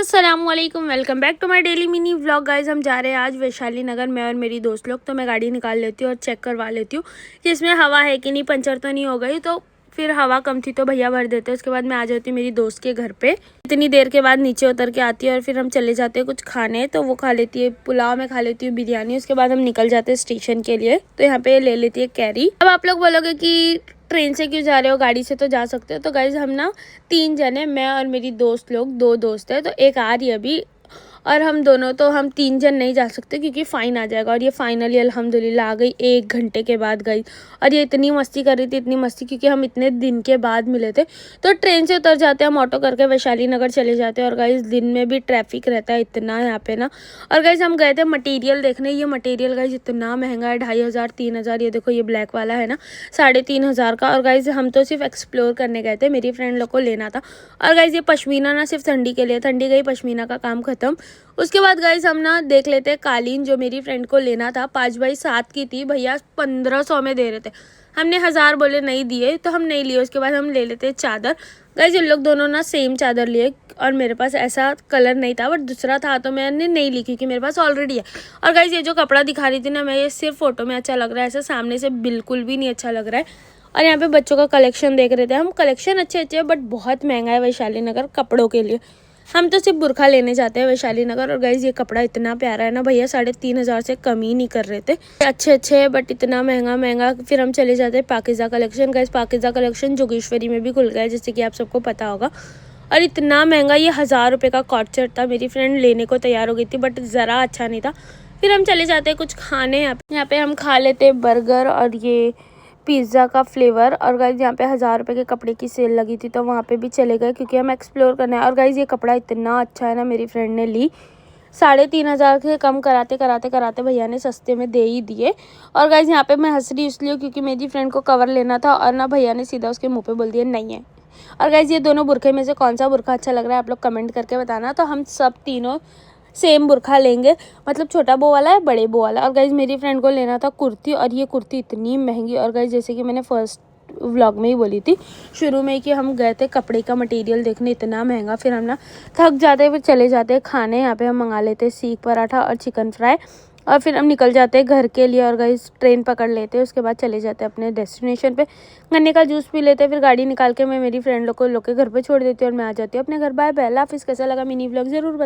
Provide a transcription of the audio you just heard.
अस्सलामुअलैकुम, welcome back to my daily mini vlog. Guys हम जा रहे हैं आज वैशाली नगर, मैं और मेरी दोस्त लोग। तो मैं गाड़ी निकाल लेती हूँ और चेक करवा लेती हूँ कि इसमें हवा है कि नहीं, पंचर तो नहीं हो गई। तो फिर हवा कम थी तो भैया भर देते हैं। उसके बाद मैं आ जाती हूँ मेरी दोस्त के घर पे। इतनी देर के बाद नीचे उतर के आती है और फिर हम चले जाते हैं कुछ खाने। तो वो खा लेती है पुलाव, मैं खा लेती हूँ बिरयानी। उसके बाद हम निकल जाते हैं स्टेशन के लिए। तो यहाँ पे ले लेती है कैरी। अब आप लोग बोलोगे कि ट्रेन से क्यों जा रहे हो, गाड़ी से तो जा सकते हो। तो गाइज हम ना 3 जने, मैं और मेरी दोस्त लोग, 2 दोस्त है, तो एक आ रही है अभी, और हम दोनों, तो हम 3 जन नहीं जा सकते क्योंकि फ़ाइन आ जाएगा। और ये फाइनली अल्हम्दुलिल्लाह आ गई 1 घंटे के बाद गई। और ये इतनी मस्ती कर रही थी, इतनी मस्ती, क्योंकि हम इतने दिन के बाद मिले थे। तो ट्रेन से उतर जाते हैं, हम ऑटो करके वैशाली नगर चले जाते हैं। और गाइज दिन में भी ट्रैफिक रहता है इतना यहाँ पे ना। और गाइज हम गए थे मटेरियल देखने। ये मटेरियल गाइज इतना महंगा है, 2500 3000। ये देखो, ये ब्लैक वाला है ना, 3500 का। और गाइज हम तो सिर्फ एक्सप्लोर करने गए थे, मेरी फ्रेंड लोग को लेना था। और गाइज ये पश्मीना ना सिर्फ ठंडी के लिए, ठंडी गई पश्मीना का काम खत्म। उसके बाद गाइज हम ना देख लेते हैं कालीन, जो मेरी फ्रेंड को लेना था। 5x7 की थी, भैया 1500 में दे रहे थे। हमने 1000 बोले, नहीं दिए तो हम नहीं लिए। उसके बाद हम ले लेते हैं चादर। गाइज इन लोग दोनों ना सेम चादर लिए, और मेरे पास ऐसा कलर नहीं था, बट दूसरा था तो मैंने नहीं ली क्योंकि मेरे पास ऑलरेडी है। और गाइज ये जो कपड़ा दिखा रही थी ना मैं, ये सिर्फ फोटो में अच्छा लग रहा है, ऐसा सामने से बिल्कुल भी नहीं अच्छा लग रहा है। और यहाँ पे बच्चों का कलेक्शन देख रहे थे हम। कलेक्शन अच्छे अच्छे है, बट बहुत महंगा है वैशाली नगर कपड़ों के लिए। हम तो सिर्फ बुरखा लेने जाते हैं वैशाली नगर। और गाइज ये कपड़ा इतना प्यारा है ना, भैया 3500 से कम ही नहीं कर रहे थे। अच्छे अच्छे है बट इतना महंगा महंगा। फिर हम चले जाते हैं पाकिज़ा कलेक्शन। गाइज पाकिज़ा कलेक्शन जोगेश्वरी में भी खुल गया है, जैसे कि आप सबको पता होगा। और इतना महंगा, ये 1000 रुपये का कॉट सेट था। मेरी फ्रेंड लेने को तैयार हो गई थी, बट ज़रा अच्छा नहीं था। फिर हम चले जाते हैं कुछ खाने। यहाँ पे हम खा लेते हैं बर्गर और ये पिज़्ज़ा का फ्लेवर। और गाइज यहाँ पे 1000 रुपये के कपड़े की सेल लगी थी, तो वहाँ पे भी चले गए क्योंकि हम एक्सप्लोर करना है। और गाइज ये कपड़ा इतना अच्छा है ना, मेरी फ्रेंड ने ली 3500 से कम कराते कराते कराते भैया ने सस्ते में दे ही दिए। और गाइज यहाँ पे मैं हंस रही इसलिए क्योंकि मेरी फ्रेंड को कवर लेना था, और ना भैया ने सीधा उसके मुँह पे बोल दिया नहीं है। और गाइज ये दोनों बुरखे में से कौन सा बुरखा अच्छा लग रहा है आप लोग कमेंट करके बताना। तो हम सब तीनों सेम बुरखा लेंगे, मतलब छोटा बो वाला है, बड़े बो वाला। और गाइज मेरी फ्रेंड को लेना था कुर्ती, और ये कुर्ती इतनी महंगी। और गाइज जैसे कि मैंने फर्स्ट व्लॉग में ही बोली थी शुरू में कि हम गए थे कपड़े का मटेरियल देखने, इतना महंगा। फिर हम ना थक जाते, फिर चले जाते खाने। यहाँ पे हम मंगा लेते हैं सीख पराठा और चिकन फ्राई, और फिर हम निकल जाते हैं घर के लिए। और गाइस ट्रेन पकड़ लेते हैं, उसके बाद चले जाते हैं अपने डेस्टिनेशन पे। गन्ने का जूस पी लेते हैं, फिर गाड़ी निकाल के मैं मेरी फ्रेंड लोग के घर पे छोड़ देती हूँ और मैं आ जाती हूँ अपने घर। बाय बाय, अल्लाह हाफिज़। कैसा लगा मिनी व्लॉग ज़रूर